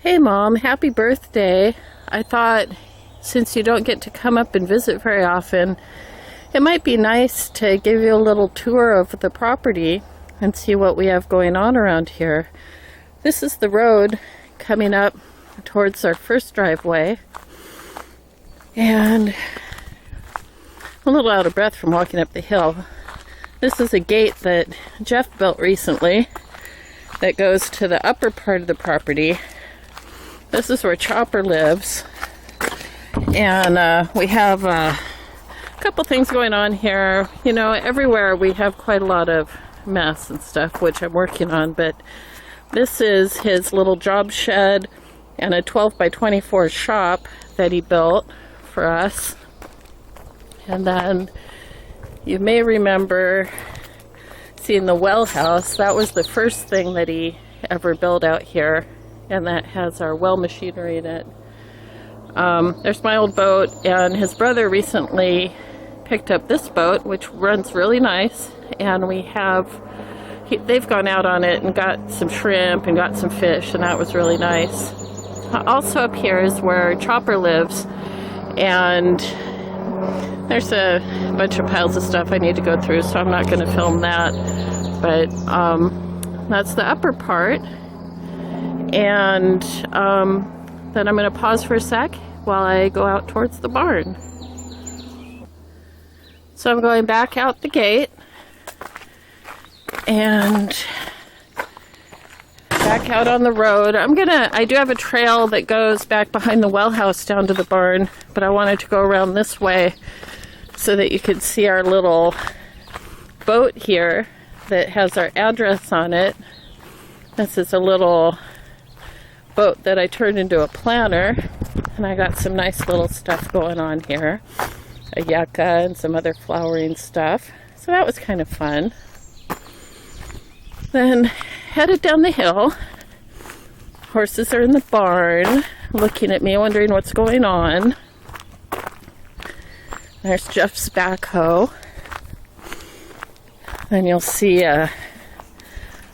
Hey Mom, happy birthday. I thought since you don't get to come up and visit very often, it might be nice to give you a little tour of the property and see what we have going on around here. This is the road coming up towards our first driveway, and I'm a little out of breath from walking up the hill. This is a gate that Jeff built recently that goes to the upper part of the property. This is where Chopper lives, and we have a couple things going on here. You know, everywhere we have quite a lot of mess and stuff, which I'm working on, but this is his little job shed and a 12 by 24 shop that he built for us. And then you may remember seeing the well house. That was the first thing that he ever built out here, and that has our well machinery in it. There's my old boat, and his brother recently picked up this boat, which runs really nice, and they've gone out on it and got some shrimp and got some fish, and that was really nice. Also up here is where Chopper lives, and there's a bunch of piles of stuff I need to go through, so I'm not going to film that, but that's the upper part. And then I'm going to pause for a sec while I go out towards the barn. So I'm going back out the gate and back out on the road. I do have a trail that goes back behind the well house down to the barn, but I wanted to go around this way so that you could see our little boat here that has our address on it. This is a little boat that I turned into a planter, and I got some nice little stuff going on here, a yucca and some other flowering stuff, so that was kind of fun. Then headed down the hill. Horses are in the barn looking at me, wondering what's going on. There's Jeff's backhoe. Then you'll see a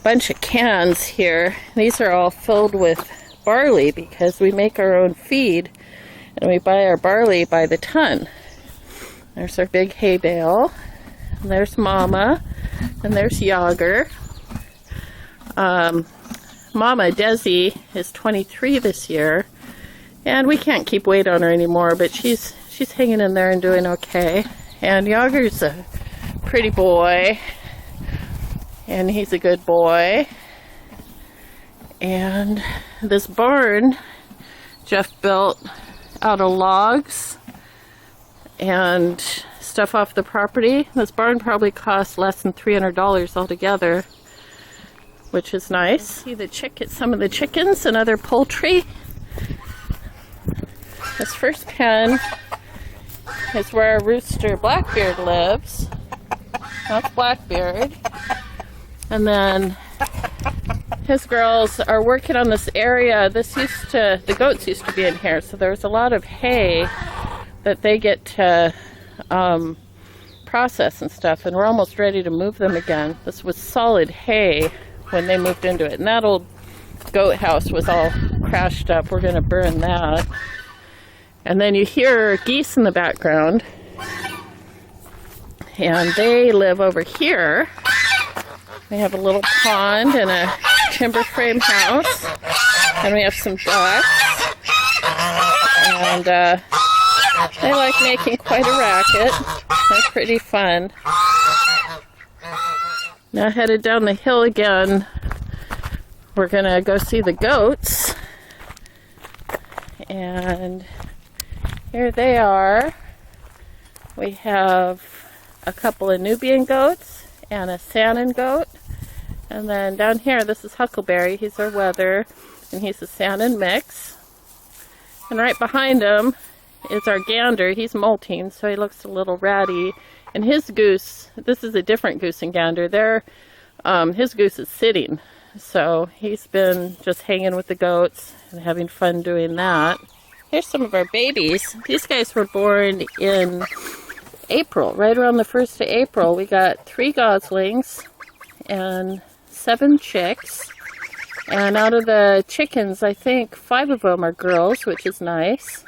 bunch of cans here. These are all filled with barley because we make our own feed, and we buy our barley by the ton. There's our big hay bale, and there's Mama, and there's Yager. Mama, Desi, is 23 this year, and we can't keep weight on her anymore, but she's hanging in there and doing okay. And Yager's a pretty boy, and he's a good boy. And this barn Jeff built out of logs and stuff off the property. This barn probably cost less than $300 altogether, which is nice. See some of the chickens and other poultry. This first pen is where our rooster Blackbeard lives. That's Blackbeard. And then his girls are working on this area. The goats used to be in here, so there's a lot of hay that they get to process and stuff, and we're almost ready to move them again. This was solid hay when they moved into it, and that old goat house was all crashed up. We're going to burn that. And then you hear geese in the background, and they live over here. We have a little pond and a timber frame house, and we have some ducks, and they like making quite a racket. They're pretty fun. Now headed down the hill again, we're gonna go see the goats, and here they are. We have a couple of Nubian goats and a Saanen goat. And then down here, this is Huckleberry. He's our wether, and he's a Saanen mix. And right behind him is our gander. He's molting, so he looks a little ratty. And his goose, this is a different goose and gander. His goose is sitting, so he's been just hanging with the goats and having fun doing that. Here's some of our babies. These guys were born in April, right around the 1st of April. We got 3 goslings and 7 chicks, And out of the chickens, I think 5 of them are girls, which is nice.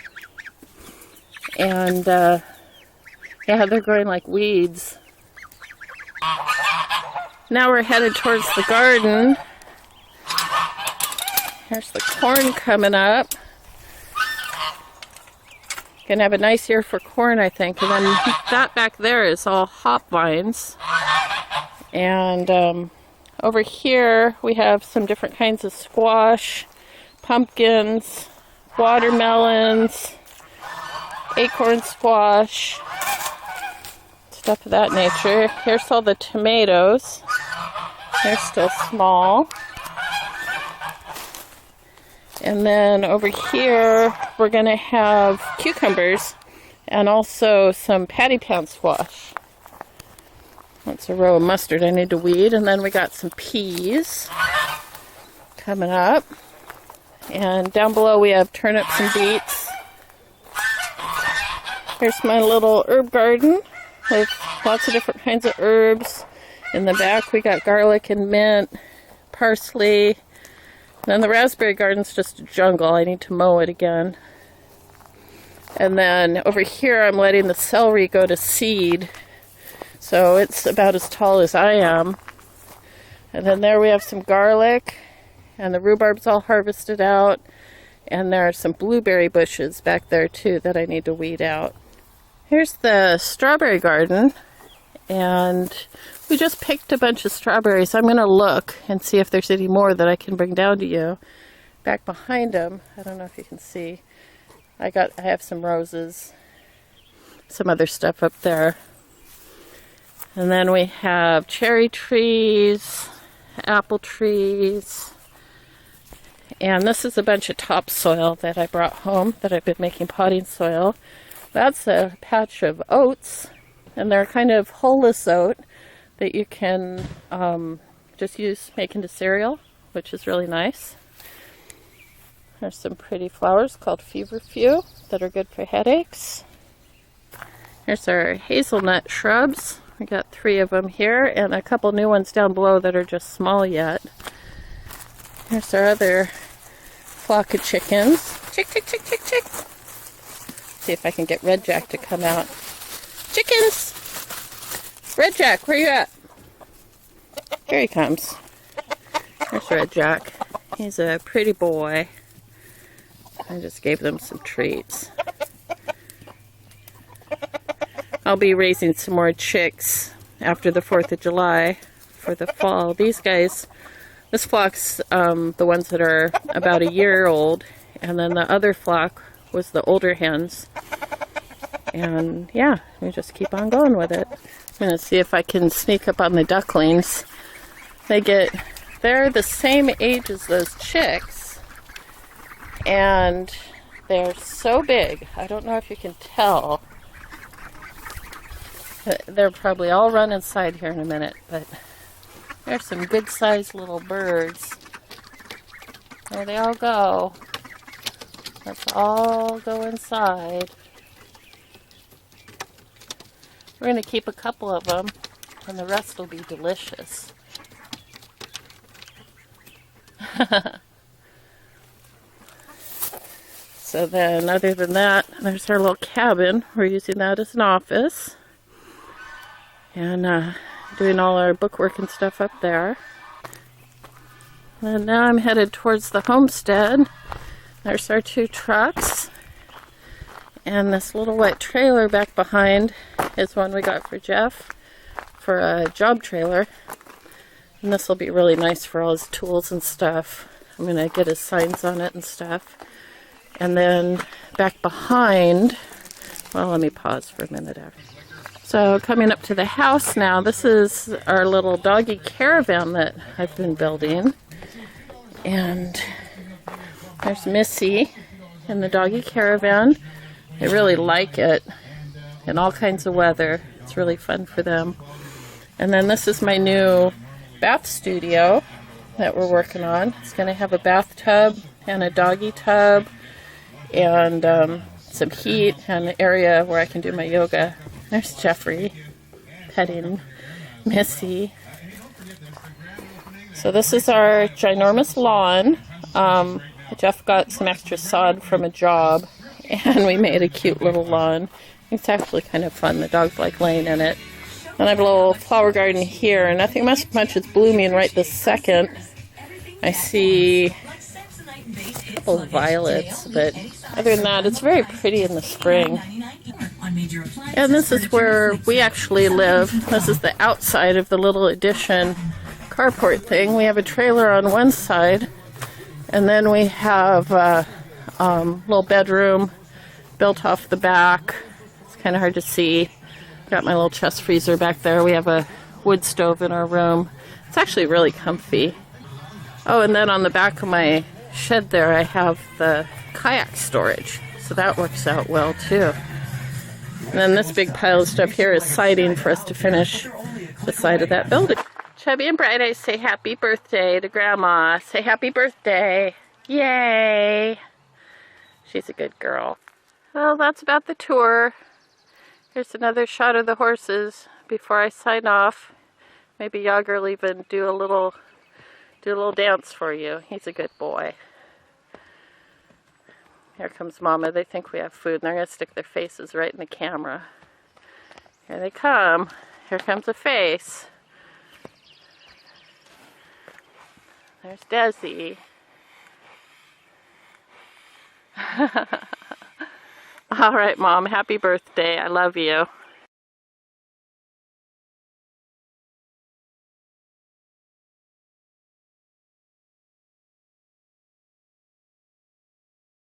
And yeah, they're growing like weeds. Now we're headed towards the garden. Here's the corn coming up. Gonna have a nice year for corn, I think. And then that back there is all hop vines. And over here we have some different kinds of squash, pumpkins, watermelons, acorn squash, stuff of that nature. Here's all the tomatoes. They're still small. And then over here we're going to have cucumbers and also some patty pan squash. That's a row of mustard I need to weed. And then we got some peas coming up. And down below we have turnips and beets. Here's my little herb garden with lots of different kinds of herbs. In the back we got garlic and mint, parsley. And then the raspberry garden's just a jungle. I need to mow it again. And then over here I'm letting the celery go to seed. So it's about as tall as I am. And then there we have some garlic. And the rhubarb's all harvested out. And there are some blueberry bushes back there too that I need to weed out. Here's the strawberry garden. And we just picked a bunch of strawberries. I'm going to look and see if there's any more that I can bring down to you. Back behind them, I don't know if you can see, I have some roses, some other stuff up there. And then we have cherry trees, apple trees, and this is a bunch of topsoil that I brought home that I've been making potting soil. That's a patch of oats, and they're kind of hulless oat that you can just use make into cereal, which is really nice. There's some pretty flowers called feverfew that are good for headaches. Here's our hazelnut shrubs. We got 3 of them here and a couple new ones down below that are just small yet. Here's our other flock of chickens. Chick, chick, chick, chick, chick. See if I can get Red Jack to come out. Chickens! Red Jack, where you at? Here he comes. There's Red Jack. He's a pretty boy. I just gave them some treats. I'll be raising some more chicks after the 4th of July for the fall. These guys, this flock's the ones that are about a year old, and then the other flock was the older hens. And yeah, we just keep on going with it. I'm going to see if I can sneak up on the ducklings. They're the same age as those chicks, and they're so big. I don't know if you can tell. They're probably all run inside here in a minute, but there's some good sized little birds. There they all go. Let's all go inside. We're going to keep a couple of them, and the rest will be delicious. So then, other than that, there's our little cabin. We're using that as an office. And doing all our bookwork and stuff up there. And now I'm headed towards the homestead. There's our 2 trucks. And this little white trailer back behind is one we got for Jeff for a job trailer. And this will be really nice for all his tools and stuff. I'm going to get his signs on it and stuff. And then back behind, well, let me pause for a minute after. So coming up to the house now, this is our little doggy caravan that I've been building. And there's Missy in the doggy caravan. They really like it in all kinds of weather. It's really fun for them. And then this is my new bath studio that we're working on. It's going to have a bathtub and a doggy tub and some heat and an area where I can do my yoga. There's Jeffrey petting Missy. So this is our ginormous lawn. Jeff got some extra sod from a job, and we made a cute little lawn. It's actually kind of fun. The dogs like laying in it. And I have a little flower garden here. Nothing much is blooming right this second. I see a couple of violets, but other than that, it's very pretty in the spring. And this is where we actually live. This is the outside of the little addition carport thing. We have a trailer on one side, and then we have a little bedroom built off the back. It's kind of hard to see. Got my little chest freezer back there. We have a wood stove in our room. It's actually really comfy. Oh, and then on the back of my shed there, I have the kayak storage. So that works out well too. And then this big pile of stuff here is siding for us to finish the side of that building. Chubby and Bright Eyes say happy birthday to Grandma. Say happy birthday. Yay. She's a good girl. Well, that's about the tour. Here's another shot of the horses before I sign off. Maybe Yager will even do a little dance for you. He's a good boy. Here comes Mama. They think we have food, and they're going to stick their faces right in the camera. Here they come. Here comes a face. There's Desi. All right, Mom. Happy birthday. I love you.